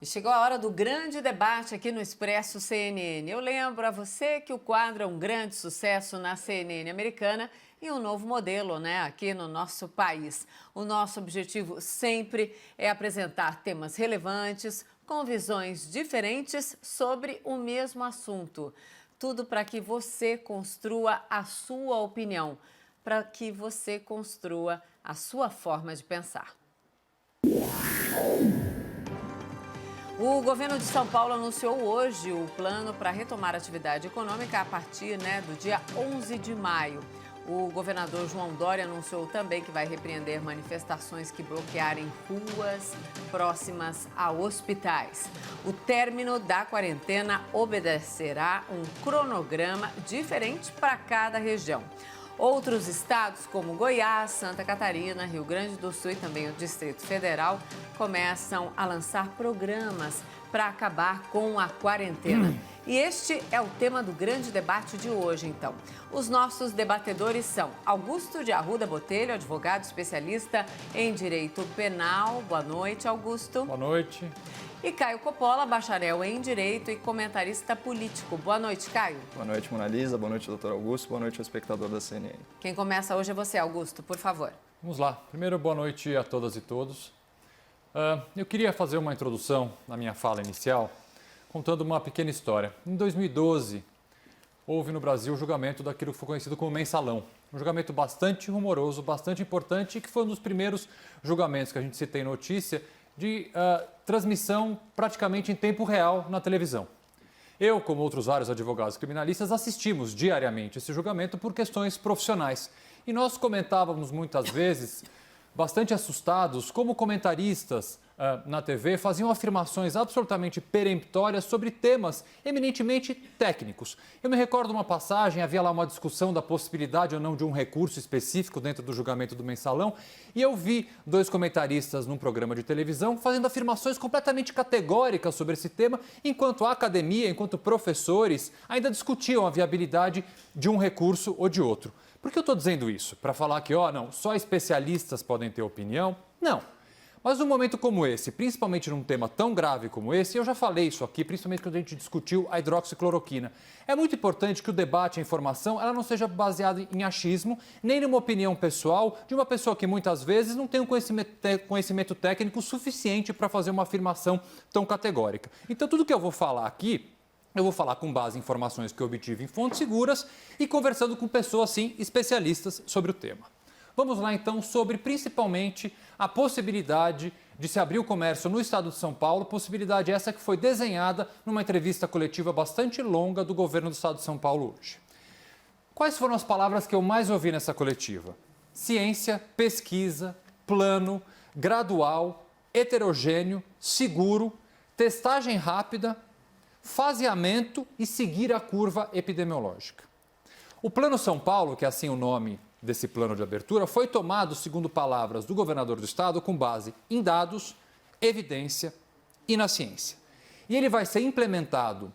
E chegou a hora do grande debate aqui no Expresso CNN. Eu lembro a você que o quadro é um grande sucesso na CNN americana e um novo modelo, aqui no nosso país. O nosso objetivo sempre é apresentar temas relevantes, com visões diferentes sobre o mesmo assunto. Tudo para que você construa a sua opinião, para que você construa a sua forma de pensar. O governo de São Paulo anunciou hoje o plano para retomar a atividade econômica a partir do dia 11 de maio. O governador João Dória anunciou também que vai repreender manifestações que bloquearem ruas próximas a hospitais. O término da quarentena obedecerá um cronograma diferente para cada região. Outros estados, como Goiás, Santa Catarina, Rio Grande do Sul e também o Distrito Federal, começam a lançar programas para acabar com a quarentena. E este é o tema do grande debate de hoje, então. Os nossos debatedores são Augusto de Arruda Botelho, advogado especialista em Direito Penal. Boa noite, Augusto. Boa noite. E Caio Coppola, bacharel em Direito e comentarista político. Boa noite, Caio. Boa noite, Mona Lisa. Boa noite, doutor Augusto. Boa noite ao espectador da CNN. Quem começa hoje é você, Augusto, por favor. Vamos lá. Primeiro, boa noite a todas e todos. Eu queria fazer uma introdução na minha fala inicial, contando uma pequena história. Em 2012, houve no Brasil o julgamento daquilo que foi conhecido como mensalão. Um julgamento bastante rumoroso, bastante importante, que foi um dos primeiros julgamentos que a gente se tem notícia de transmissão praticamente em tempo real na televisão. Eu, como outros vários advogados criminalistas, assistimos diariamente esse julgamento por questões profissionais. E nós comentávamos muitas vezes, bastante assustados, como comentaristas na TV faziam afirmações absolutamente peremptórias sobre temas eminentemente técnicos. Eu me recordo de uma passagem, havia lá uma discussão da possibilidade ou não de um recurso específico dentro do julgamento do mensalão, e eu vi dois comentaristas num programa de televisão fazendo afirmações completamente categóricas sobre esse tema, enquanto a academia, enquanto professores ainda discutiam a viabilidade de um recurso ou de outro. Por que eu estou dizendo isso? Para falar que, não, só especialistas podem ter opinião? Não. Mas num momento como esse, principalmente num tema tão grave como esse, eu já falei isso aqui, principalmente quando a gente discutiu a hidroxicloroquina. É muito importante que o debate, a informação, ela não seja baseada em achismo, nem numa opinião pessoal de uma pessoa que muitas vezes não tem um conhecimento técnico suficiente para fazer uma afirmação tão categórica. Então, tudo que eu vou falar aqui, eu vou falar com base em informações que eu obtive em fontes seguras e conversando com pessoas, sim, especialistas sobre o tema. Vamos lá, então, sobre principalmente a possibilidade de se abrir o comércio no estado de São Paulo, possibilidade essa que foi desenhada numa entrevista coletiva bastante longa do governo do estado de São Paulo hoje. Quais foram as palavras que eu mais ouvi nessa coletiva? Ciência, pesquisa, plano, gradual, heterogêneo, seguro, testagem rápida, faseamento e seguir a curva epidemiológica. O Plano São Paulo, que é assim o nome desse plano de abertura, foi tomado, segundo palavras do governador do estado, com base em dados, evidência e na ciência. E ele vai ser implementado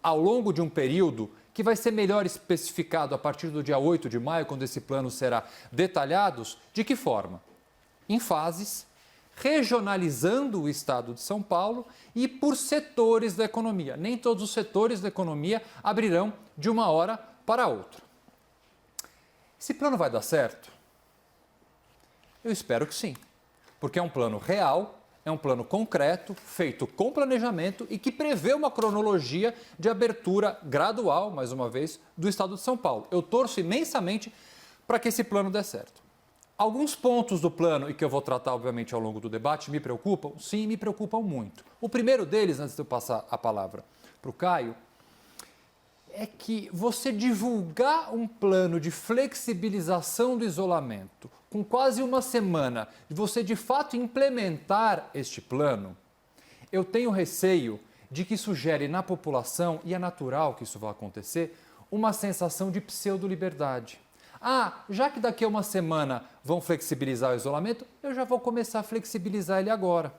ao longo de um período que vai ser melhor especificado a partir do dia 8 de maio, quando esse plano será detalhado. De que forma? Em fases, regionalizando o estado de São Paulo e por setores da economia. Nem todos os setores da economia abrirão de uma hora para outra. Esse plano vai dar certo? Eu espero que sim, porque é um plano real, é um plano concreto, feito com planejamento e que prevê uma cronologia de abertura gradual, mais uma vez, do estado de São Paulo. Eu torço imensamente para que esse plano dê certo. Alguns pontos do plano, e que eu vou tratar, obviamente, ao longo do debate, me preocupam? Sim, me preocupam muito. O primeiro deles, antes de eu passar a palavra para o Caio, é que você divulgar um plano de flexibilização do isolamento com quase uma semana de você de fato implementar este plano, eu tenho receio de que isso gere na população, e é natural que isso vá acontecer, uma sensação de pseudo-liberdade. Já que daqui a uma semana vão flexibilizar o isolamento, eu já vou começar a flexibilizar ele agora.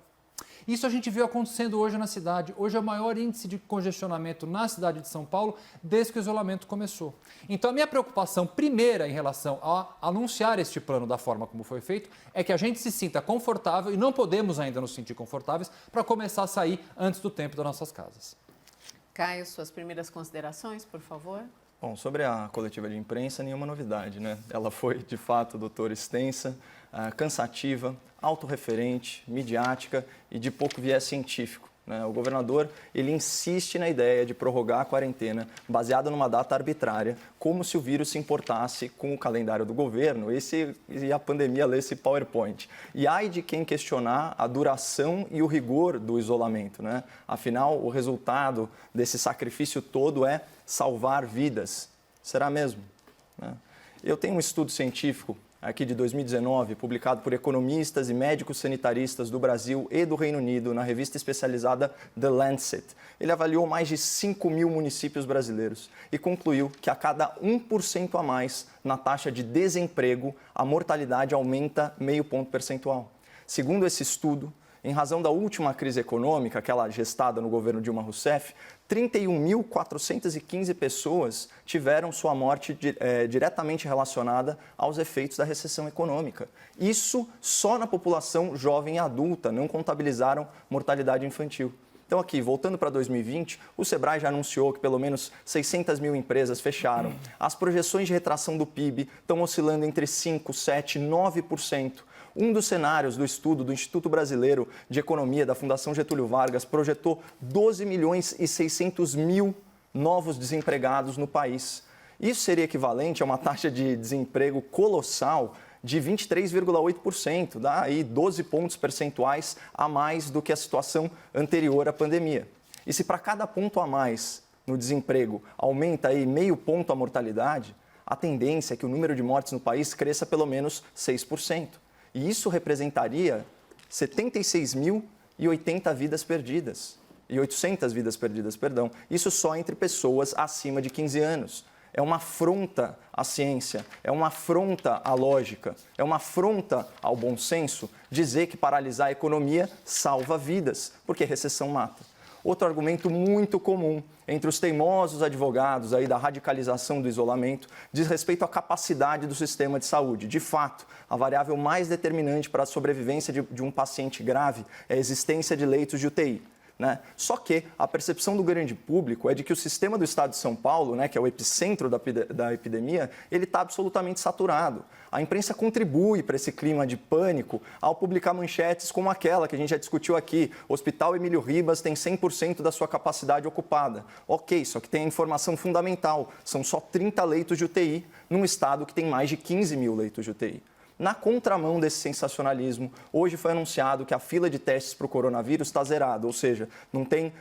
Isso a gente viu acontecendo hoje na cidade. Hoje é o maior índice de congestionamento na cidade de São Paulo desde que o isolamento começou. Então, a minha preocupação primeira em relação a anunciar este plano da forma como foi feito é que a gente se sinta confortável, e não podemos ainda nos sentir confortáveis, para começar a sair antes do tempo das nossas casas. Caio, suas primeiras considerações, por favor. Bom, sobre a coletiva de imprensa, nenhuma novidade, né? Ela foi, de fato, doutora, extensa, cansativa, autorreferente, midiática e de pouco viés científico, né? O governador, ele insiste na ideia de prorrogar a quarentena baseada numa data arbitrária, como se o vírus se importasse com o calendário do governo e a pandemia lesse PowerPoint. E ai de quem questionar a duração e o rigor do isolamento, né? Afinal, o resultado desse sacrifício todo é salvar vidas. Será mesmo? Eu tenho um estudo científico aqui de 2019, publicado por economistas e médicos sanitaristas do Brasil e do Reino Unido na revista especializada The Lancet. Ele avaliou mais de 5 mil municípios brasileiros e concluiu que a cada 1% a mais na taxa de desemprego, a mortalidade aumenta 0,5 ponto percentual. Segundo esse estudo, em razão da última crise econômica, aquela gestada no governo Dilma Rousseff, 31.415 pessoas tiveram sua morte diretamente relacionada aos efeitos da recessão econômica. Isso só na população jovem e adulta, não contabilizaram mortalidade infantil. Então aqui, voltando para 2020, o Sebrae já anunciou que pelo menos 600 mil empresas fecharam. As projeções de retração do PIB estão oscilando entre 5%, 7%, 9%. Um dos cenários do estudo do Instituto Brasileiro de Economia da Fundação Getúlio Vargas projetou 12 milhões e 600 mil novos desempregados no país. Isso seria equivalente a uma taxa de desemprego colossal de 23,8%, dá aí 12 pontos percentuais a mais do que a situação anterior à pandemia. E se para cada ponto a mais no desemprego aumenta aí 0,5 ponto a mortalidade, a tendência é que o número de mortes no país cresça pelo menos 6%. E isso representaria 76.080 vidas perdidas. E 800 vidas perdidas, perdão. Isso só entre pessoas acima de 15 anos. É uma afronta à ciência, é uma afronta à lógica, é uma afronta ao bom senso dizer que paralisar a economia salva vidas, porque recessão mata. Outro argumento muito comum entre os teimosos advogados aí da radicalização do isolamento diz respeito à capacidade do sistema de saúde. De fato, a variável mais determinante para a sobrevivência de um paciente grave é a existência de leitos de UTI. Né? Só que a percepção do grande público é de que o sistema do estado de São Paulo, né, que é o epicentro da epidemia, ele está absolutamente saturado. A imprensa contribui para esse clima de pânico ao publicar manchetes como aquela que a gente já discutiu aqui. O Hospital Emílio Ribas tem 100% da sua capacidade ocupada. Ok, só que tem a informação fundamental. São só 30 leitos de UTI num estado que tem mais de 15 mil leitos de UTI. Na contramão desse sensacionalismo, hoje foi anunciado que a fila de testes para o coronavírus está zerada, ou seja, não tem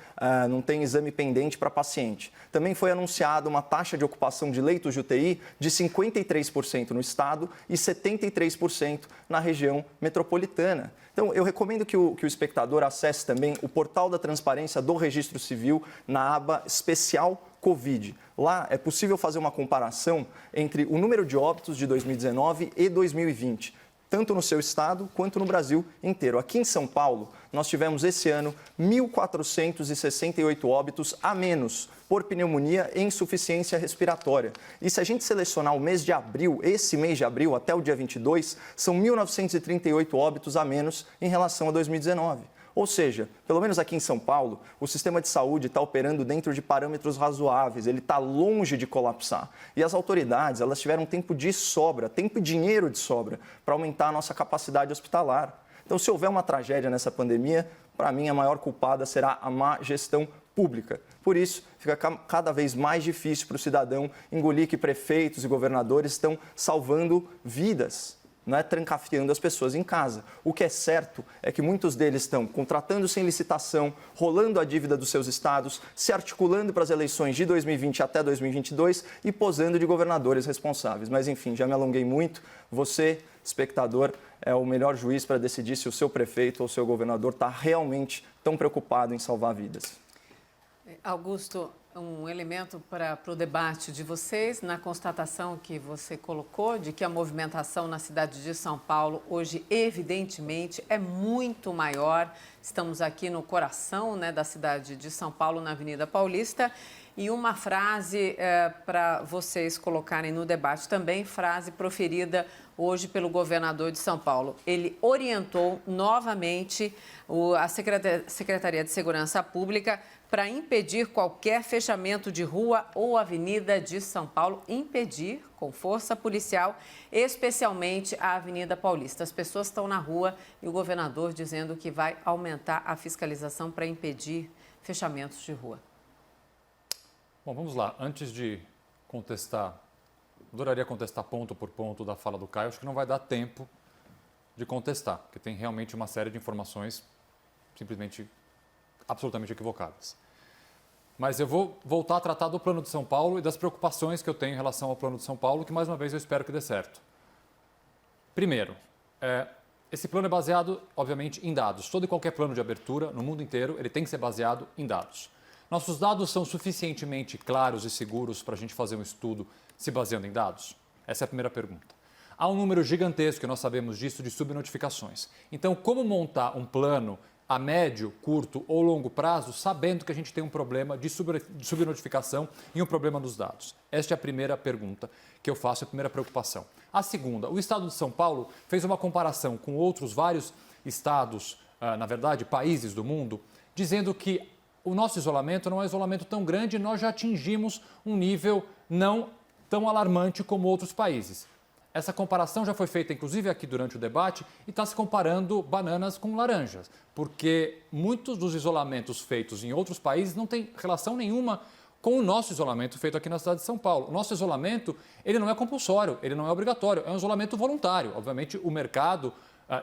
exame pendente para paciente. Também foi anunciada uma taxa de ocupação de leitos de UTI de 53% no estado e 73% na região metropolitana. Então, eu recomendo que o espectador acesse também o portal da transparência do Registro Civil na aba especial Covid. Lá é possível fazer uma comparação entre o número de óbitos de 2019 e 2020, tanto no seu estado quanto no Brasil inteiro. Aqui em São Paulo, nós tivemos esse ano 1.468 óbitos a menos por pneumonia e insuficiência respiratória. E se a gente selecionar o mês de abril, esse mês de abril até o dia 22, são 1.938 óbitos a menos em relação a 2019. Ou seja, pelo menos aqui em São Paulo, o sistema de saúde está operando dentro de parâmetros razoáveis, ele está longe de colapsar. E as autoridades, elas tiveram tempo de sobra, tempo e dinheiro de sobra, para aumentar a nossa capacidade hospitalar. Então, se houver uma tragédia nessa pandemia, para mim, a maior culpada será a má gestão pública. Por isso, fica cada vez mais difícil para o cidadão engolir que prefeitos e governadores estão salvando vidas, não é trancafiando as pessoas em casa. O que é certo é que muitos deles estão contratando sem licitação, rolando a dívida dos seus estados, se articulando para as eleições de 2020 até 2022 e posando de governadores responsáveis. Mas, enfim, já me alonguei muito. Você, espectador, é o melhor juiz para decidir se o seu prefeito ou o seu governador está realmente tão preocupado em salvar vidas. Augusto, um elemento para o debate de vocês, na constatação que você colocou de que a movimentação na cidade de São Paulo hoje, evidentemente, é muito maior. Estamos aqui no coração, né, da cidade de São Paulo, na Avenida Paulista. E uma frase para vocês colocarem no debate também, frase proferida hoje pelo governador de São Paulo. Ele orientou novamente a Secretaria de Segurança Pública para impedir qualquer fechamento de rua ou avenida de São Paulo, impedir com força policial, especialmente a Avenida Paulista. As pessoas estão na rua e o governador dizendo que vai aumentar a fiscalização para impedir fechamentos de rua. Bom, vamos lá. Antes de contestar, adoraria contestar ponto por ponto da fala do Caio, acho que não vai dar tempo de contestar, porque tem realmente uma série de informações simplesmente absolutamente equivocadas. Mas eu vou voltar a tratar do Plano de São Paulo e das preocupações que eu tenho em relação ao Plano de São Paulo, que mais uma vez eu espero que dê certo. Primeiro, esse plano é baseado, obviamente, em dados. Todo e qualquer plano de abertura no mundo inteiro, ele tem que ser baseado em dados. Nossos dados são suficientemente claros e seguros para a gente fazer um estudo se baseando em dados? Essa é a primeira pergunta. Há um número gigantesco, nós sabemos disso, de subnotificações. Então, como montar um plano a médio, curto ou longo prazo, sabendo que a gente tem um problema de subnotificação e um problema nos dados? Esta é a primeira pergunta que eu faço, a primeira preocupação. A segunda, o estado de São Paulo fez uma comparação com outros vários estados, na verdade, países do mundo, dizendo que o nosso isolamento não é um isolamento tão grande, nós já atingimos um nível não tão alarmante como outros países. Essa comparação já foi feita, inclusive, aqui durante o debate e está se comparando bananas com laranjas, porque muitos dos isolamentos feitos em outros países não têm relação nenhuma com o nosso isolamento feito aqui na cidade de São Paulo. O nosso isolamento, ele não é compulsório, ele não é obrigatório, é um isolamento voluntário. Obviamente, o mercado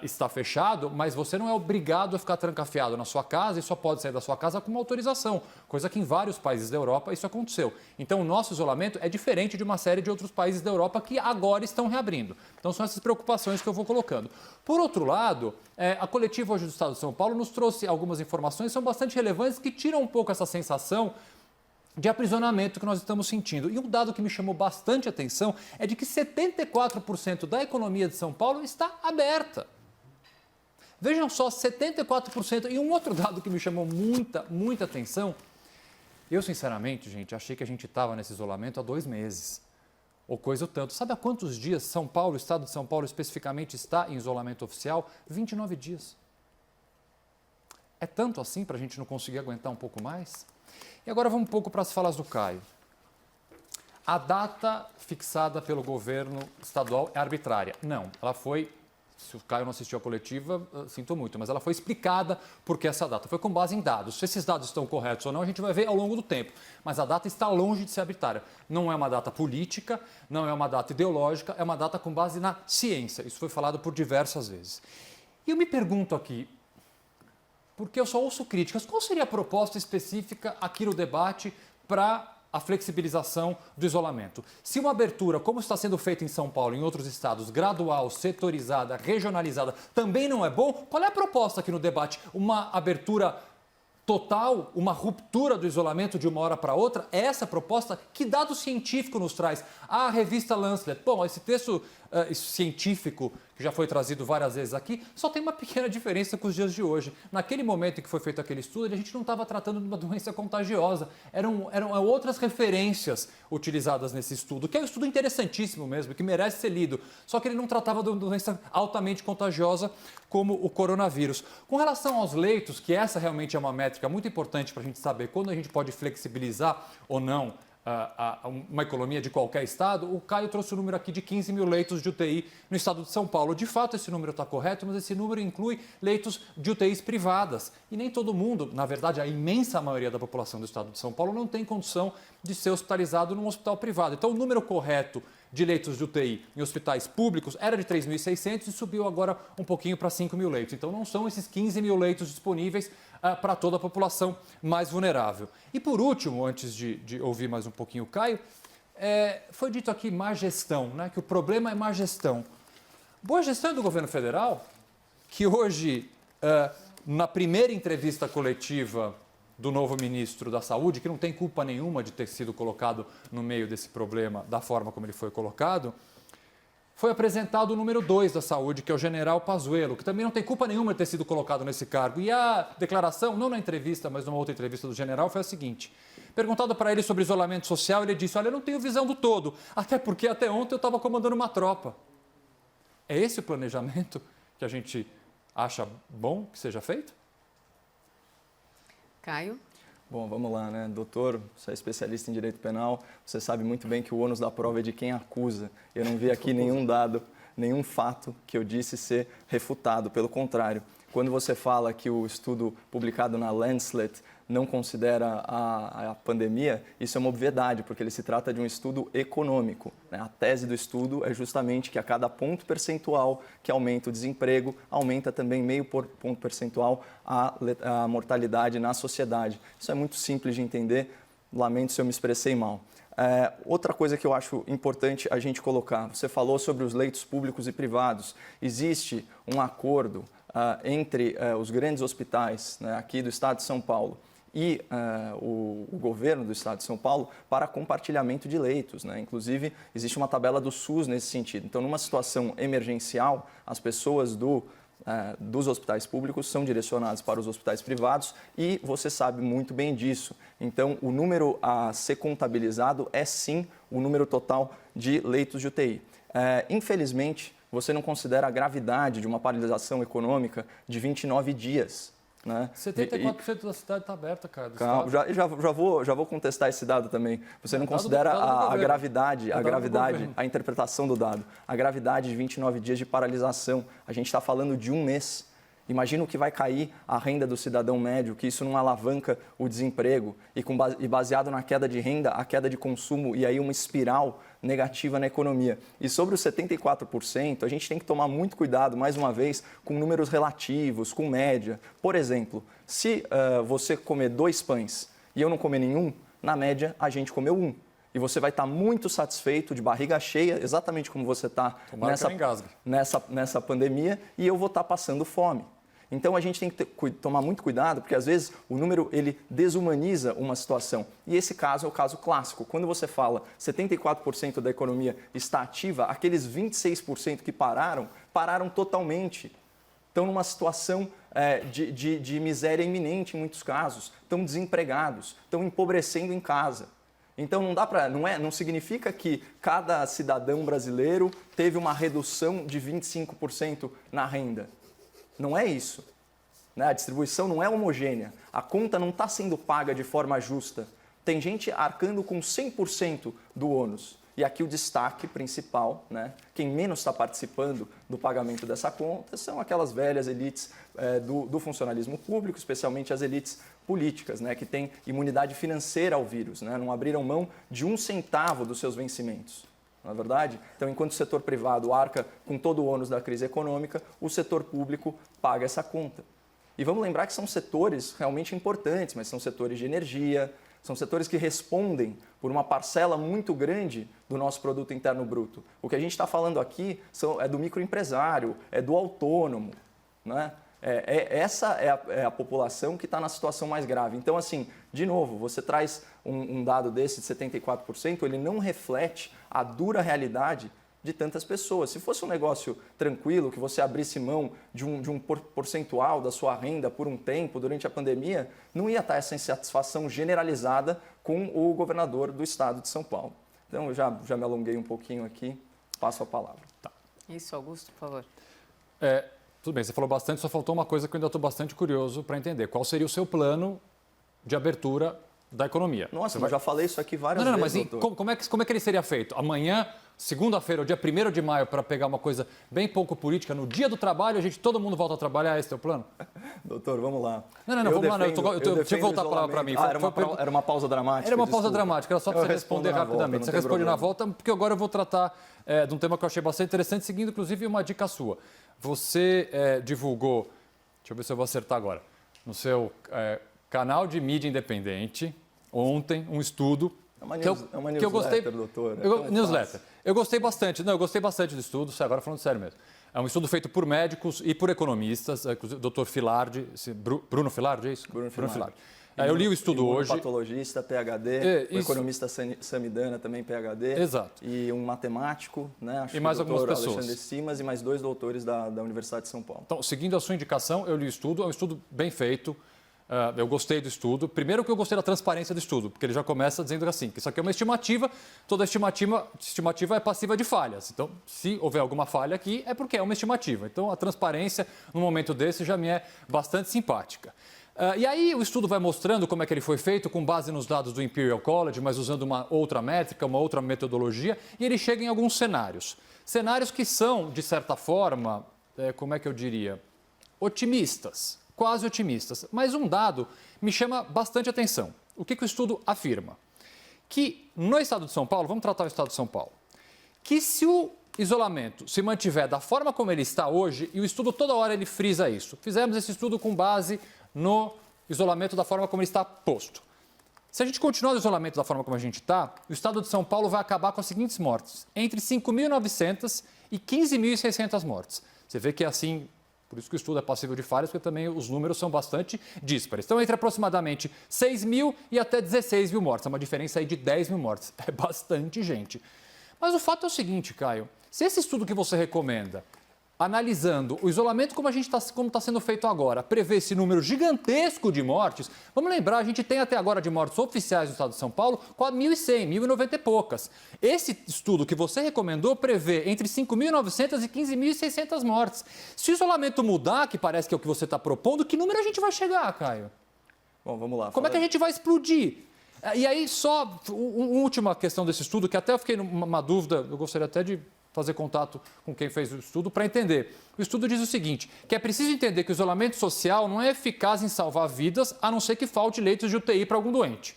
está fechado, mas você não é obrigado a ficar trancafiado na sua casa e só pode sair da sua casa com uma autorização, coisa que em vários países da Europa isso aconteceu. Então, o nosso isolamento é diferente de uma série de outros países da Europa que agora estão reabrindo. Então, são essas preocupações que eu vou colocando. Por outro lado, a coletiva hoje do Estado de São Paulo nos trouxe algumas informações que são bastante relevantes, que tiram um pouco essa sensação de aprisionamento que nós estamos sentindo. E um dado que me chamou bastante atenção é de que 74% da economia de São Paulo está aberta. Vejam só, 74%. E um outro dado que me chamou muita atenção, eu sinceramente, gente, achei que a gente estava nesse isolamento há 2 meses, ou coisa o tanto. Sabe há quantos dias São Paulo, o estado de São Paulo especificamente, está em isolamento oficial? 29 dias. É tanto assim para a gente não conseguir aguentar um pouco mais? E agora vamos um pouco para as falas do Caio. A data fixada pelo governo estadual é arbitrária. Não, ela foi... Se o Caio não assistiu à coletiva, sinto muito, mas ela foi explicada porque essa data foi com base em dados. Se esses dados estão corretos ou não, a gente vai ver ao longo do tempo. Mas a data está longe de ser arbitrária. Não é uma data política, não é uma data ideológica, é uma data com base na ciência. Isso foi falado por diversas vezes. E eu me pergunto aqui, porque eu só ouço críticas, qual seria a proposta específica aqui no debate para a flexibilização do isolamento? Se uma abertura, como está sendo feita em São Paulo e em outros estados, gradual, setorizada, regionalizada, também não é bom, qual é a proposta aqui no debate? Uma abertura total, uma ruptura do isolamento de uma hora para outra? É essa a proposta? Que dado científico nos traz? A revista Lancet. Bom, esse texto científico, que já foi trazido várias vezes aqui, só tem uma pequena diferença com os dias de hoje. Naquele momento em que foi feito aquele estudo, a gente não estava tratando de uma doença contagiosa. Eram outras referências utilizadas nesse estudo, que é um estudo interessantíssimo mesmo, que merece ser lido. Só que ele não tratava de uma doença altamente contagiosa como o coronavírus. Com relação aos leitos, que essa realmente é uma métrica muito importante para a gente saber quando a gente pode flexibilizar ou não uma economia de qualquer estado, o Caio trouxe o número aqui de 15 mil leitos de UTI no estado de São Paulo. De fato, esse número está correto, mas esse número inclui leitos de UTIs privadas. E nem todo mundo, na verdade, a imensa maioria da população do estado de São Paulo não tem condição de ser hospitalizado num hospital privado. Então, o número correto de leitos de UTI em hospitais públicos era de 3.600 e subiu agora um pouquinho para 5 mil leitos. Então, não são esses 15 mil leitos disponíveis para toda a população mais vulnerável. E por último, antes de ouvir mais um pouquinho o Caio, foi dito aqui má gestão, né? Que o problema é má gestão. Boa gestão é do governo federal, que hoje, na primeira entrevista coletiva do novo ministro da Saúde, que não tem culpa nenhuma de ter sido colocado no meio desse problema da forma como ele foi colocado, foi apresentado o número 2 da Saúde, que é o general Pazuello, que também não tem culpa nenhuma de ter sido colocado nesse cargo. E a declaração, não na entrevista, mas numa outra entrevista do general, foi a seguinte. Perguntado para ele sobre isolamento social, ele disse, olha, eu não tenho visão do todo, até porque até ontem eu estava comandando uma tropa. É esse o planejamento que a gente acha bom que seja feito? Caio? Bom, vamos lá, né? Doutor, você é especialista em direito penal, você sabe muito bem que o ônus da prova é de quem acusa. Eu não vi aqui nenhum dado, nenhum fato que eu disse ser refutado, pelo contrário. Quando você fala que o estudo publicado na Lancet não considera a pandemia, isso é uma obviedade, porque ele se trata de um estudo econômico, né? A tese do estudo é justamente que a cada ponto percentual que aumenta o desemprego, aumenta também meio ponto percentual a mortalidade na sociedade. Isso é muito simples de entender, lamento se eu me expressei mal. Outra coisa que eu acho importante a gente colocar, você falou sobre os leitos públicos e privados. Existe um acordo entre os grandes hospitais, né, aqui do estado de São Paulo e o governo do estado de São Paulo para compartilhamento de leitos, né? Inclusive, existe uma tabela do SUS nesse sentido. Então, numa situação emergencial, as pessoas dos hospitais públicos são direcionadas para os hospitais privados e você sabe muito bem disso. Então, o número a ser contabilizado é sim o número total de leitos de UTI. Infelizmente, você não considera a gravidade de uma paralisação econômica de 29 dias. Né? 74% da cidade está aberta, cara. Calma, já vou contestar esse dado também. Você não considera a gravidade, a interpretação do dado, a gravidade de 29 dias de paralisação. A gente está falando de um mês. Imagina o que vai cair a renda do cidadão médio, que isso não alavanca o desemprego e baseado na queda de renda, a queda de consumo e aí uma espiral negativa na economia. E sobre os 74%, a gente tem que tomar muito cuidado, mais uma vez, com números relativos, com média. Por exemplo, se você comer 2 pães e eu não comer nenhum, na média a gente comeu 1. E você vai estar muito satisfeito, de barriga cheia, exatamente como você está nessa pandemia, e eu vou estar passando fome. Então, a gente tem que tomar muito cuidado, porque às vezes o número ele desumaniza uma situação. E esse caso é o caso clássico. Quando você fala 74% da economia está ativa, aqueles 26% que pararam totalmente. Estão numa situação de miséria iminente em muitos casos, estão desempregados, estão empobrecendo em casa. Então não significa que cada cidadão brasileiro teve uma redução de 25% na renda. Não é isso. Né? A distribuição não é homogênea. A conta não está sendo paga de forma justa. Tem gente arcando com 100% do ônus. E aqui o destaque principal, né? Quem menos está participando do pagamento dessa conta são aquelas velhas elites do funcionalismo público, especialmente as elites políticas, né? Que têm imunidade financeira ao vírus, né? Não abriram mão de 1 centavo dos seus vencimentos. Não é verdade? Então, enquanto o setor privado arca com todo o ônus da crise econômica, o setor público paga essa conta. E vamos lembrar que são setores realmente importantes, mas são setores de energia, são setores que respondem por uma parcela muito grande do nosso produto interno bruto. O que a gente está falando aqui é do microempresário, é do autônomo, né? Essa é a população que está na situação mais grave. Então, assim, de novo, você traz um dado desse de 74%, ele não reflete a dura realidade de tantas pessoas. Se fosse um negócio tranquilo, que você abrisse mão de um percentual da sua renda por um tempo durante a pandemia, não ia estar essa insatisfação generalizada com o governador do estado de São Paulo. Então, eu já me alonguei um pouquinho aqui, passo a palavra. Tá. Isso, Augusto, por favor. Tudo bem, você falou bastante, só faltou uma coisa que eu ainda estou bastante curioso para entender. Qual seria o seu plano de abertura da economia? Nossa, eu já falei isso aqui várias vezes, mas doutor. como é que ele seria feito? Amanhã, segunda-feira, o dia 1º de maio, para pegar uma coisa bem pouco política, no dia do trabalho, todo mundo volta a trabalhar, esse é o plano? Doutor, vamos lá. Não, vamos lá. Deixa eu voltar a palavra para mim. Era uma pausa dramática? Era uma pausa dramática, era só para você responder rapidamente. Você responde na volta, porque agora eu vou tratar de um tema que eu achei bastante interessante, seguindo inclusive uma dica sua. Você divulgou, deixa eu ver se eu vou acertar agora, no seu canal de mídia independente, ontem, um estudo. É uma newsletter, que eu gostei, doutor. Newsletter. Eu gostei bastante. Não, eu gostei bastante do estudo, agora falando sério mesmo. É um estudo feito por médicos e por economistas, inclusive o Dr. Filardi, Bruno Filardi, é isso? Bruno Filardi. Eu li o estudo hoje. Patologista, PhD, o economista Samidana, também PhD. Exato. E um matemático, né? Acho e mais algumas pessoas. Alexandre Simas e mais 2 doutores da Universidade de São Paulo. Então, seguindo a sua indicação, eu li o estudo, é um estudo bem feito. Eu gostei do estudo. Primeiro que eu gostei da transparência do estudo, porque ele já começa dizendo assim, que isso aqui é uma estimativa, toda estimativa é passiva de falhas. Então, se houver alguma falha aqui, é porque é uma estimativa. Então, a transparência, num momento desse, já me é bastante simpática. E aí o estudo vai mostrando como é que ele foi feito, com base nos dados do Imperial College, mas usando uma outra métrica, uma outra metodologia, e ele chega em alguns cenários. Cenários que são, de certa forma, como é que eu diria, otimistas. Quase otimistas. Mas um dado me chama bastante atenção. O que o estudo afirma? Que no estado de São Paulo, vamos tratar o estado de São Paulo, que se o isolamento se mantiver da forma como ele está hoje, e o estudo toda hora ele frisa isso, fizemos esse estudo com base no isolamento da forma como ele está posto. Se a gente continuar o isolamento da forma como a gente está, o estado de São Paulo vai acabar com as seguintes mortes, entre 5.900 e 15.600 mortes. Você vê que é assim. Por isso que o estudo é passível de falhas, porque também os números são bastante díspares. Então, entre aproximadamente 6 mil e até 16 mil mortes. É uma diferença aí de 10 mil mortes. É bastante gente. Mas o fato é o seguinte, Caio. Se esse estudo que você recomenda, analisando o isolamento como está sendo feito agora, prevê esse número gigantesco de mortes, vamos lembrar, a gente tem até agora de mortes oficiais no estado de São Paulo, 1.100, 1.090 e poucas. Esse estudo que você recomendou prevê entre 5.900 e 15.600 mortes. Se o isolamento mudar, que parece que é o que você está propondo, que número a gente vai chegar, Caio? Bom, vamos lá. Como é que a gente vai explodir? E aí, só uma última questão desse estudo, que até eu fiquei numa dúvida, eu gostaria até de fazer contato com quem fez o estudo para entender. O estudo diz o seguinte, que é preciso entender que o isolamento social não é eficaz em salvar vidas, a não ser que falte leitos de UTI para algum doente.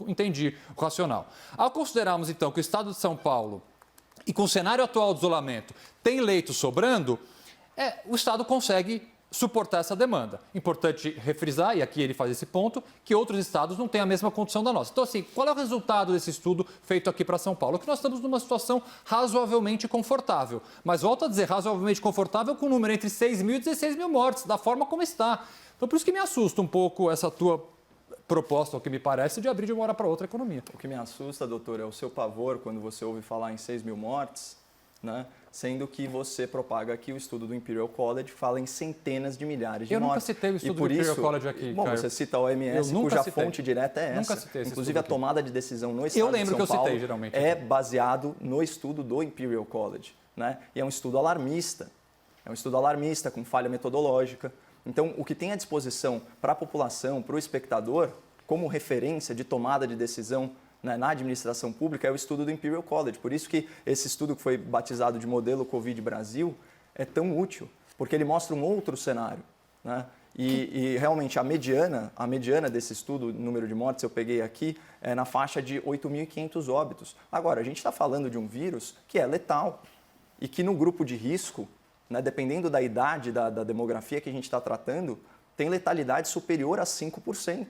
Entendi o racional. Ao considerarmos, então, que o estado de São Paulo, e com o cenário atual do isolamento, tem leitos sobrando, o estado consegue suportar essa demanda. Importante refrisar, e aqui ele faz esse ponto, que outros estados não têm a mesma condição da nossa. Então, assim, qual é o resultado desse estudo feito aqui para São Paulo? Que nós estamos numa situação razoavelmente confortável. Mas volto a dizer, razoavelmente confortável com um número entre 6 mil e 16 mil mortes, da forma como está. Então, por isso que me assusta um pouco essa tua proposta, o que me parece, de abrir de uma hora para outra a economia. O que me assusta, doutor, é o seu pavor quando você ouve falar em 6 mil mortes, né? Sendo que você propaga aqui o estudo do Imperial College, fala em centenas de milhares de mortes. Eu nunca citei o estudo do Imperial College aqui, Bom, Caio. você cita a OMS, cuja fonte direta é essa. Nunca citei esse Inclusive, a tomada de decisão no estado de São Paulo é baseado no estudo do Imperial College, né? E é um estudo alarmista. É um estudo alarmista, com falha metodológica. Então, o que tem à disposição para a população, para o espectador, como referência de tomada de decisão na administração pública, é o estudo do Imperial College. Por isso que esse estudo que foi batizado de modelo Covid Brasil é tão útil, porque ele mostra um outro cenário, né? E realmente a mediana desse estudo, número de mortes, eu peguei aqui, é na faixa de 8.500 óbitos. Agora, a gente está falando de um vírus que é letal e que no grupo de risco, né, dependendo da idade, da demografia que a gente está tratando, tem letalidade superior a 5%.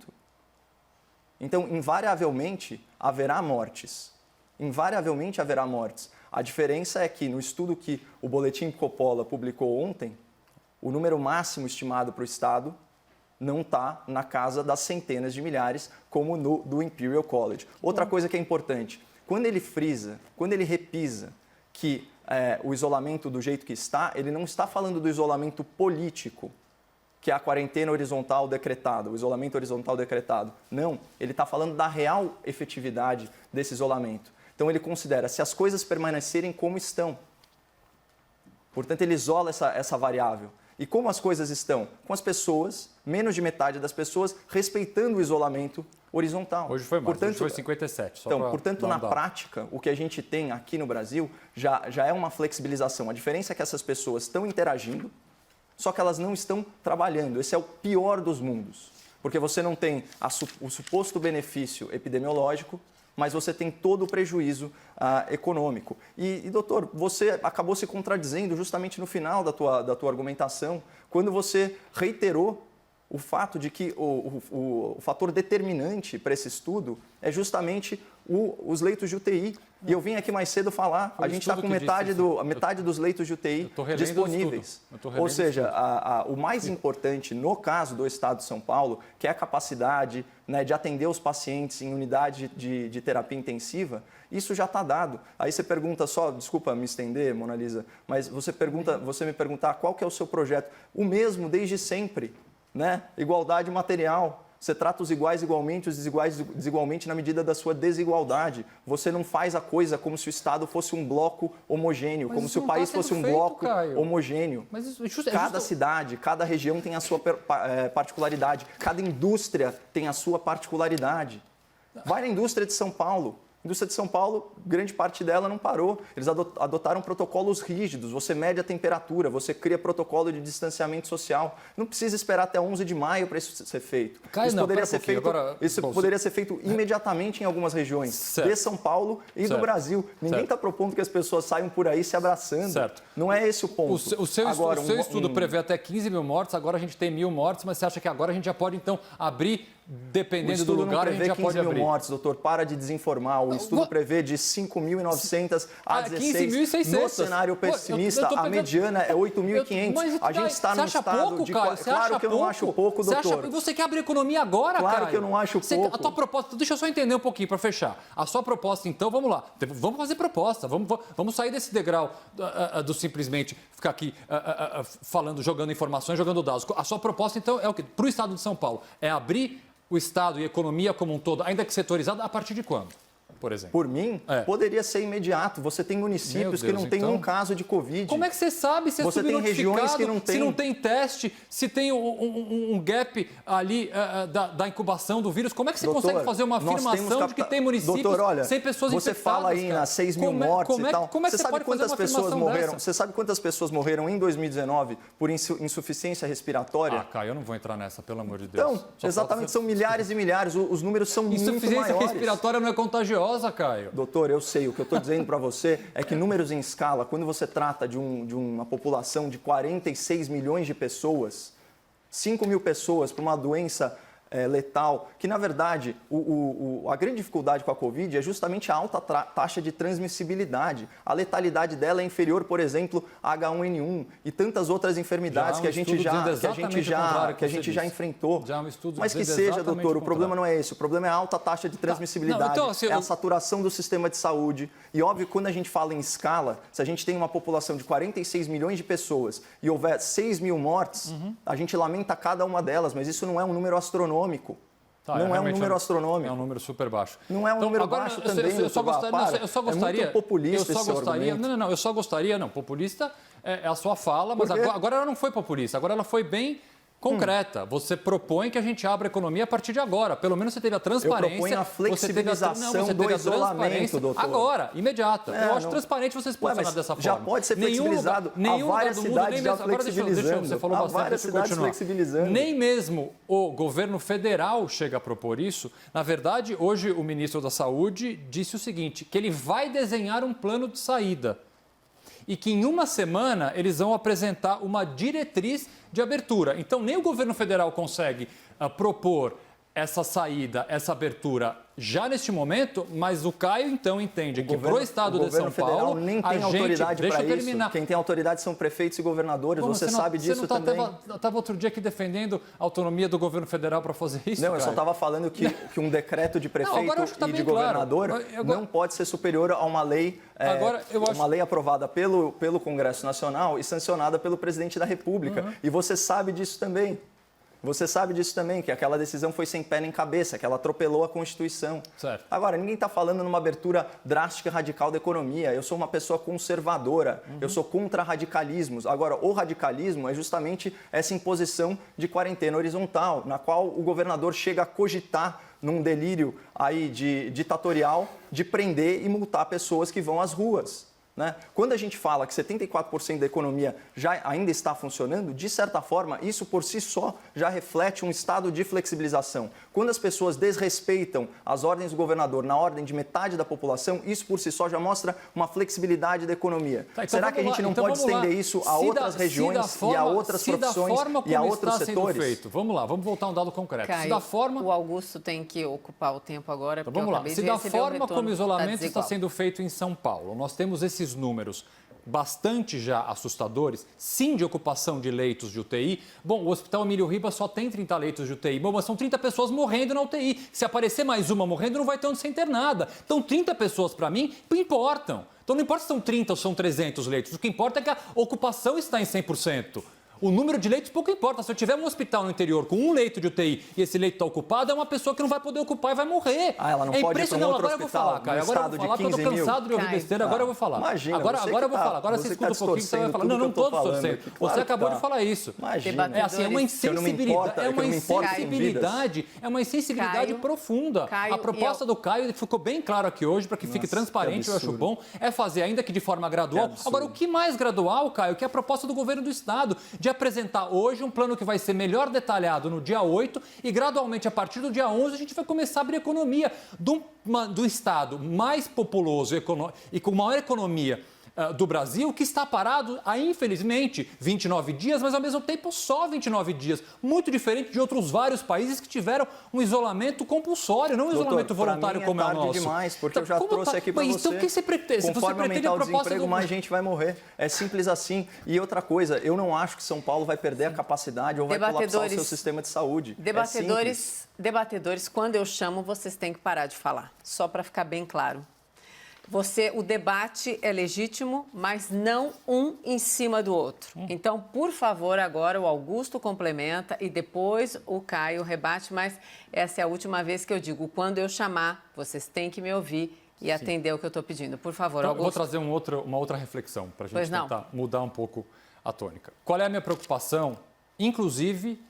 Então, invariavelmente, haverá mortes. Invariavelmente haverá mortes. A diferença é que, no estudo que o Boletim Coppola publicou ontem, o número máximo estimado para o Estado não está na casa das centenas de milhares, como no do Imperial College. Outra coisa que é importante, quando ele frisa, quando ele repisa que o isolamento do jeito que está, ele não está falando do isolamento político, que é a quarentena horizontal decretada, o isolamento horizontal decretado. Não, ele está falando da real efetividade desse isolamento. Então, ele considera se as coisas permanecerem como estão. Portanto, ele isola essa variável. E como as coisas estão? Com as pessoas, menos de metade das pessoas, respeitando o isolamento horizontal. Hoje foi mais, portanto, hoje foi 57. Portanto, na prática, o que a gente tem aqui no Brasil já é uma flexibilização. A diferença é que essas pessoas estão interagindo, só que elas não estão trabalhando. Esse é o pior dos mundos, porque você não tem o suposto benefício epidemiológico, mas você tem todo o prejuízo econômico. E, doutor, você acabou se contradizendo justamente no final da tua argumentação, quando você reiterou o fato de que o fator determinante para esse estudo é justamente os leitos de UTI. E eu vim aqui mais cedo falar, a gente está com metade dos leitos de UTI disponíveis. Ou seja, o mais importante no caso do Estado de São Paulo, que é a capacidade, né, de atender os pacientes em unidade de terapia intensiva, isso já está dado. Aí você pergunta só, desculpa me estender, Mona Lisa, mas você me perguntar qual que é o seu projeto. O mesmo desde sempre, né? Igualdade material. Você trata os iguais igualmente, os desiguais desigualmente na medida da sua desigualdade. Você não faz a coisa como se o Estado fosse um bloco homogêneo, como se o país fosse um bloco homogêneo. Cada cidade, cada região tem a sua particularidade. Cada indústria tem a sua particularidade. Vai na indústria de São Paulo. A indústria de São Paulo, grande parte dela não parou. Eles adotaram protocolos rígidos. Você mede a temperatura, você cria protocolo de distanciamento social. Não precisa esperar até 11 de maio para isso ser feito. Isso poderia ser feito imediatamente em algumas regiões de São Paulo e do Brasil. Ninguém está propondo que as pessoas saiam por aí se abraçando. Certo. Não é esse o ponto. O seu estudo prevê até 15 mil mortes, agora a gente tem 1.000 mortes, mas você acha que agora a gente já pode, então, abrir, dependendo do lugar, a gente já pode abrir? O estudo não prevê 15 mil mortes, doutor. Para de desinformar. O estudo prevê de 5.900 a 16. No cenário pessimista, a mediana é 8.500. A gente está num estado de... Claro que eu não acho pouco, doutor. Você quer abrir economia agora, Caio? Claro que eu não acho pouco. A tua proposta... Deixa eu só entender um pouquinho para fechar. A sua proposta, então, vamos lá. Vamos fazer proposta. Vamos sair desse degrau do simplesmente ficar aqui falando, jogando informações, jogando dados. A sua proposta, então, é o quê? Para o Estado de São Paulo, é abrir o Estado e a economia como um todo, ainda que setorizado, a partir de quando, por exemplo? Por mim, poderia ser imediato. Você tem municípios que não tem um caso de Covid. Como é que você sabe se é você tem regiões que não tem... se não tem teste, se tem um gap ali da incubação do vírus? Como é que você consegue fazer uma afirmação de que tem municípios sem pessoas infectadas? Você fala aí nas 6 mil mortes e tal. Como é que você pode fazer uma afirmação dessa? Você sabe quantas pessoas morreram em 2019 por insuficiência respiratória? Caio, eu não vou entrar nessa, pelo amor de Deus. Então, exatamente, são milhares e milhares. Os números são muito maiores. Insuficiência respiratória não é contagiosa, Caio. Doutor, eu sei. O que eu estou dizendo para você é que números em escala, quando você trata de uma população de 46 milhões de pessoas, 5 mil pessoas para uma doença letal, que na verdade a grande dificuldade com a Covid é justamente a alta taxa de transmissibilidade. A letalidade dela é inferior, por exemplo, a H1N1 e tantas outras enfermidades que a gente já enfrentou. Mas que seja, doutor, o problema não é esse. O problema é a alta taxa de transmissibilidade, é a saturação do sistema de saúde. E óbvio que quando a gente fala em escala, se a gente tem uma população de 46 milhões de pessoas e houver 6 mil mortes, a gente lamenta cada uma delas, mas isso não é um número astronômico. Não é um número astronômico. É um número super baixo. Não é um número baixo também, eu só gostaria... É muito populista esse argumento. Eu só gostaria... Não, populista é a sua fala, mas agora ela não foi populista, agora ela foi bem concreta. Você propõe que a gente abra a economia a partir de agora. Pelo menos você teve a transparência. Eu proponho a flexibilização do isolamento, doutor. Agora, imediata. Eu acho transparente você se posicionar dessa forma. Já pode ser flexibilizado. Há várias cidades já flexibilizando. Você falou bastante, deixa eu continuar. Nem mesmo o governo federal chega a propor isso. Na verdade, hoje o ministro da Saúde disse o seguinte, que ele vai desenhar um plano de saída. E que em uma semana eles vão apresentar uma diretriz de abertura. Então, nem o governo federal consegue propor essa saída, essa abertura já neste momento, mas o Caio, então, entende que para o Estado de São Paulo... O governo federal nem tem autoridade para isso. Quem tem autoridade são prefeitos e governadores. Você sabe disso também. Você não estava outro dia aqui defendendo a autonomia do governo federal para fazer isso, Não, Caio? Eu só estava falando que um decreto de prefeito e de governador não pode ser superior a uma lei, uma lei aprovada pelo Congresso Nacional e sancionada pelo presidente da República. E você sabe disso também. Você sabe disso também, que aquela decisão foi sem pé nem cabeça, que ela atropelou a Constituição. Certo. Agora, ninguém está falando numa abertura drástica e radical da economia. Eu sou uma pessoa conservadora, eu sou contra radicalismos. Agora, o radicalismo é justamente essa imposição de quarentena horizontal, na qual o governador chega a cogitar, num delírio aí ditatorial, de prender e multar pessoas que vão às ruas. né? Quando a gente fala que 74% da economia já ainda está funcionando, de certa forma, isso por si só já reflete um estado de flexibilização. Quando as pessoas desrespeitam as ordens do governador na ordem de metade da população, isso por si só já mostra uma flexibilidade da economia. Tá, então será que a gente não pode estender isso a outras regiões e a outras profissões e a outros setores? Feito. Vamos lá, vamos voltar a um dado concreto. Caio, se da forma... o Augusto tem que ocupar o tempo agora, porque vamos lá. Se da forma como o isolamento está sendo sendo feito em São Paulo, nós temos esses números bastante já assustadores, sim, de ocupação de leitos de UTI. Bom, o Hospital Emílio Ribas só tem 30 leitos de UTI. Bom, mas são 30 pessoas morrendo na UTI. Se aparecer mais uma morrendo, não vai ter onde ser internada. Então, 30 pessoas, para mim, importam. Então, não importa se são 30 ou são 300 leitos. O que importa é que a ocupação está em 100%. O número de leitos pouco importa. Se eu tiver um hospital no interior com um leito de UTI e esse leito está ocupado, é uma pessoa que não vai poder ocupar e vai morrer. Ela não pode ir para um outro hospital, Caio. Agora eu vou falar, porque eu estou cansado de ouvir besteira, agora eu vou falar. Imagina, agora eu vou falar. Agora você escuta um pouquinho que você vai falar. Não estou torcendo. Você acabou de falar isso. Imagina. É assim, é uma insensibilidade profunda. A proposta do Caio ficou bem claro aqui hoje, para que fique transparente, eu acho bom, é fazer, ainda que de forma gradual. Agora, o que mais gradual, Caio, que é a proposta do governo do Estado, de apresentar hoje um plano que vai ser melhor detalhado no dia 8 e gradualmente a partir do dia 11 a gente vai começar a abrir a economia do Estado mais populoso e com maior economia do Brasil, que está parado há, infelizmente, 29 dias, mas ao mesmo tempo só 29 dias. Muito diferente de outros vários países que tiveram um isolamento compulsório, não um isolamento voluntário como é o nosso. Demais, porque eu já trouxe aqui para você. Então, o que você pretende? Conforme aumentar o desemprego, mais gente vai morrer. É simples assim. E outra coisa, eu não acho que São Paulo vai perder a capacidade ou vai colapsar o seu sistema de saúde. Debatedores, quando eu chamo, vocês têm que parar de falar. Só para ficar bem claro. O debate é legítimo, mas não um em cima do outro. Então, por favor, agora o Augusto complementa e depois o Caio rebate, mas essa é a última vez que eu digo, quando eu chamar, vocês têm que me ouvir e atender o que eu estou pedindo. Por favor, então, Augusto. Eu vou trazer uma outra reflexão para a gente tentar mudar um pouco a tônica. Qual é a minha preocupação, inclusive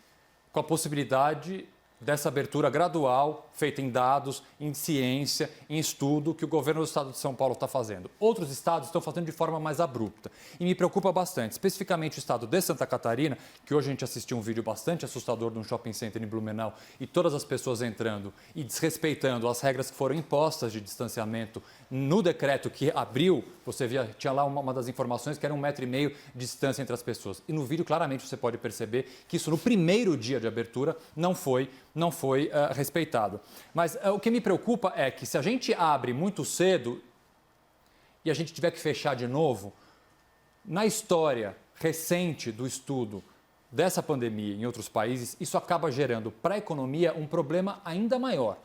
com a possibilidade dessa abertura gradual, feita em dados, em ciência, em estudo, que o governo do Estado de São Paulo está fazendo. Outros estados estão fazendo de forma mais abrupta. E me preocupa bastante, especificamente o estado de Santa Catarina, que hoje a gente assistiu um vídeo bastante assustador de um shopping center em Blumenau, e todas as pessoas entrando e desrespeitando as regras que foram impostas de distanciamento no decreto que abriu. Você via, tinha lá uma das informações que era 1,5 metro de distância entre as pessoas. E no vídeo, claramente, você pode perceber que isso, no primeiro dia de abertura, não foi respeitado. Mas o que me preocupa é que se a gente abre muito cedo e a gente tiver que fechar de novo, na história recente do estudo dessa pandemia em outros países, isso acaba gerando para a economia um problema ainda maior.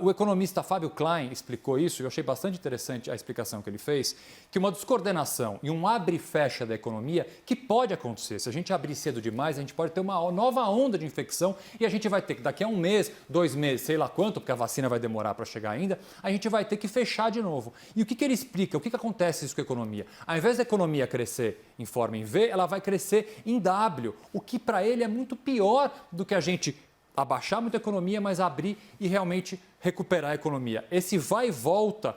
O economista Fábio Klein explicou isso, e eu achei bastante interessante a explicação que ele fez, que uma descoordenação e um abre e fecha da economia, que pode acontecer. Se a gente abrir cedo demais, a gente pode ter uma nova onda de infecção e a gente vai ter que, daqui a 1 mês, 2 meses, sei lá quanto, porque a vacina vai demorar para chegar ainda, a gente vai ter que fechar de novo. E o que ele explica? O que acontece isso com a economia? Ao invés da economia crescer em forma em V, ela vai crescer em W, o que para ele é muito pior do que a gente abaixar muito a economia, mas abrir e realmente recuperar a economia. Esse vai e volta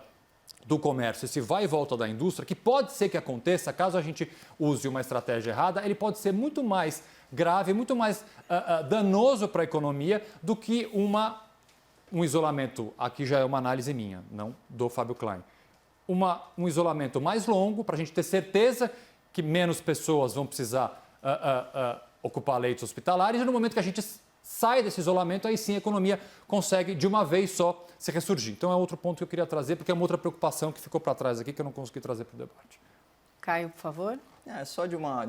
do comércio, esse vai e volta da indústria, que pode ser que aconteça, caso a gente use uma estratégia errada, ele pode ser muito mais grave, muito mais danoso para a economia do que um isolamento, aqui já é uma análise minha, não do Fábio Klein, um isolamento mais longo, para a gente ter certeza que menos pessoas vão precisar ocupar leitos hospitalares, e no momento que a gente sai desse isolamento, aí sim a economia consegue de uma vez só se ressurgir. Então é outro ponto que eu queria trazer, porque é uma outra preocupação que ficou para trás aqui, que eu não consegui trazer para o debate. Caio, por favor. É só de uma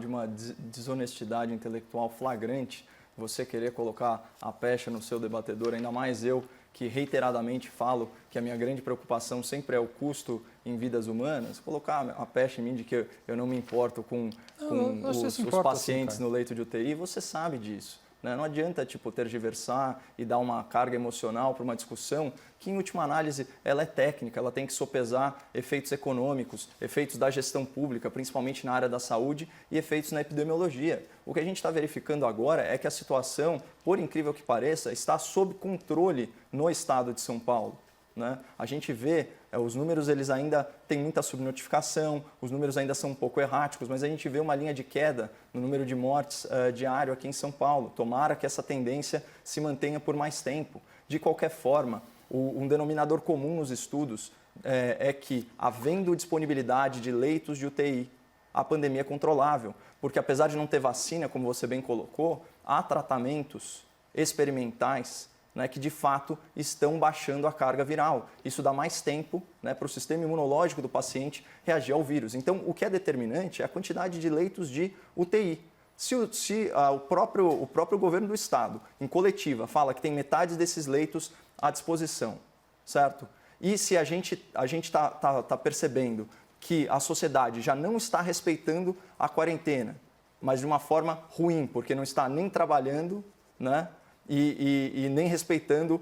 desonestidade intelectual flagrante você querer colocar a pecha no seu debatedor, ainda mais eu, que reiteradamente falo que a minha grande preocupação sempre é o custo em vidas humanas, colocar a pecha em mim de que eu não me importo com os pacientes no leito de UTI, você sabe disso. Não adianta tergiversar e dar uma carga emocional para uma discussão que, em última análise, ela é técnica, ela tem que sopesar efeitos econômicos, efeitos da gestão pública, principalmente na área da saúde, e efeitos na epidemiologia. O que a gente está verificando agora é que a situação, por incrível que pareça, está sob controle no estado de São Paulo. né? A gente vê, os números eles ainda têm muita subnotificação, os números ainda são um pouco erráticos, mas a gente vê uma linha de queda no número de mortes diário aqui em São Paulo. Tomara que essa tendência se mantenha por mais tempo. De qualquer forma, um denominador comum nos estudos é que, havendo disponibilidade de leitos de UTI, a pandemia é controlável, porque apesar de não ter vacina, como você bem colocou, há tratamentos experimentais, né, que de fato estão baixando a carga viral. Isso dá mais tempo, né, para o sistema imunológico do paciente reagir ao vírus. Então, o que é determinante é a quantidade de leitos de UTI. Se o próprio governo do estado, em coletiva, fala que tem metade desses leitos à disposição, certo? E se a gente está percebendo que a sociedade já não está respeitando a quarentena, mas de uma forma ruim, porque não está nem trabalhando, né? E nem respeitando,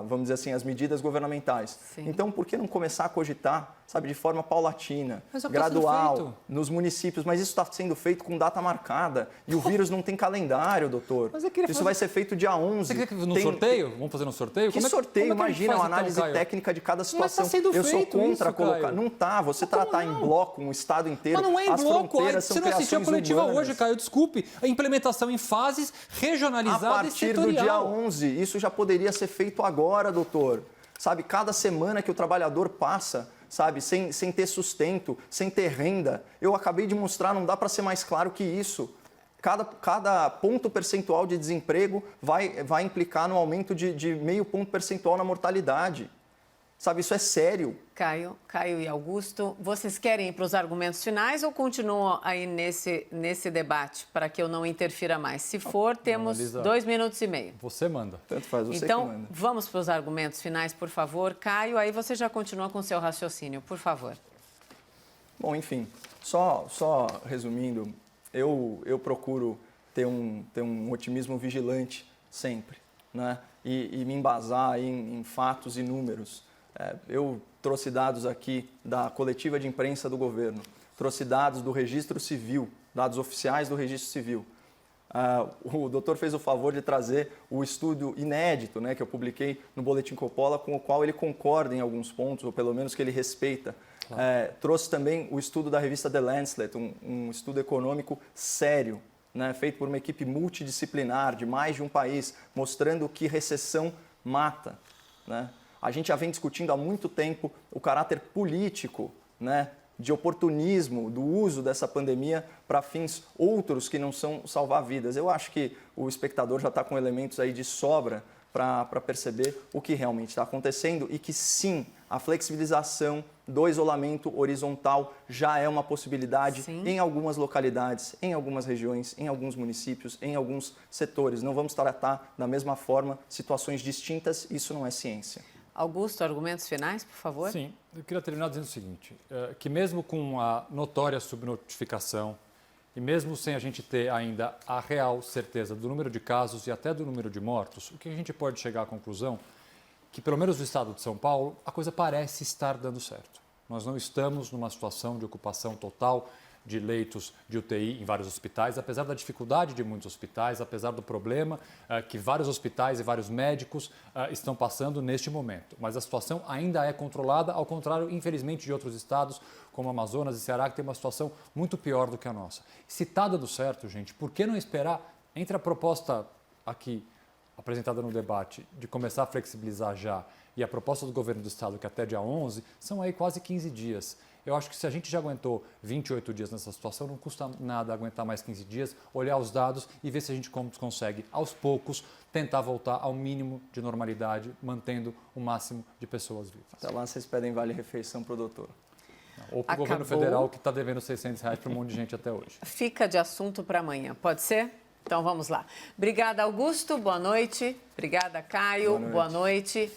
vamos dizer assim, as medidas governamentais. Sim. Então, por que não começar a cogitar, sabe, de forma paulatina, gradual, nos municípios? Mas isso está sendo feito com data marcada e o vírus não tem calendário, doutor. Isso vai ser feito dia 11. Você quer no sorteio? Vamos fazer no sorteio? Que sorteio? Imagina uma análise técnica de cada situação. Mas tá sendo feito. Eu sou contra colocar. Caio. Não tá. Você tratar em bloco um estado inteiro. Mas não é em as bloco. Fronteiras Você não assistiu a coletiva hoje, Caio. Desculpe. A implementação em fases regionalizadas e setorial. Do dia 11, isso já poderia ser feito agora, doutor. Sabe, cada semana que o trabalhador passa, sabe, sem ter sustento, sem ter renda, eu acabei de mostrar, não dá para ser mais claro que isso. Cada ponto percentual de desemprego vai implicar no aumento de meio ponto percentual na mortalidade. Sabe, isso é sério. Caio e Augusto, vocês querem ir para os argumentos finais ou continuam aí nesse debate para que eu não interfira mais? Se for, temos 2 minutos e meio. Você manda. Tanto faz, você então, que manda. Vamos para os argumentos finais, por favor. Caio, aí você já continua com o seu raciocínio, por favor. Bom, enfim, só resumindo, eu procuro ter um otimismo vigilante sempre, né? E me embasar em fatos e números. Eu trouxe dados aqui da coletiva de imprensa do governo, trouxe dados do registro civil, dados oficiais do registro civil. O doutor fez o favor de trazer o estudo inédito, né, que eu publiquei no Boletim Coppola, com o qual ele concorda em alguns pontos, ou pelo menos que ele respeita. Claro. Trouxe também o estudo da revista The Lancet, um estudo econômico sério, né, feito por uma equipe multidisciplinar de mais de um país, mostrando que recessão mata, né? A gente já vem discutindo há muito tempo o caráter político, né, de oportunismo, do uso dessa pandemia para fins outros que não são salvar vidas. Eu acho que o espectador já está com elementos aí de sobra para perceber o que realmente está acontecendo e que sim, a flexibilização do isolamento horizontal já é uma possibilidade em algumas localidades, em algumas regiões, em alguns municípios, em alguns setores. Não vamos tratar da mesma forma situações distintas, isso não é ciência. Augusto, argumentos finais, por favor? Sim, eu queria terminar dizendo o seguinte, que mesmo com a notória subnotificação e mesmo sem a gente ter ainda a real certeza do número de casos e até do número de mortos, o que a gente pode chegar à conclusão que, pelo menos no estado de São Paulo, a coisa parece estar dando certo. Nós não estamos numa situação de ocupação total de leitos de UTI em vários hospitais, apesar da dificuldade de muitos hospitais, apesar do problema que vários hospitais e vários médicos estão passando neste momento. Mas a situação ainda é controlada, ao contrário, infelizmente, de outros estados, como Amazonas e Ceará, que tem uma situação muito pior do que a nossa. Se está dando certo, gente, por que não esperar entre a proposta aqui apresentada no debate de começar a flexibilizar já e a proposta do governo do estado, que até dia 11, são aí quase 15 dias. Eu acho que se a gente já aguentou 28 dias nessa situação, não custa nada aguentar mais 15 dias, olhar os dados e ver se a gente consegue, aos poucos, tentar voltar ao mínimo de normalidade, mantendo o máximo de pessoas vivas. Até lá vocês pedem vale-refeição para o doutor. Ou para o governo federal, que está devendo R$600 para um monte de gente até hoje. Fica de assunto para amanhã, pode ser? Então vamos lá. Obrigada, Augusto. Boa noite. Obrigada, Caio. Boa noite.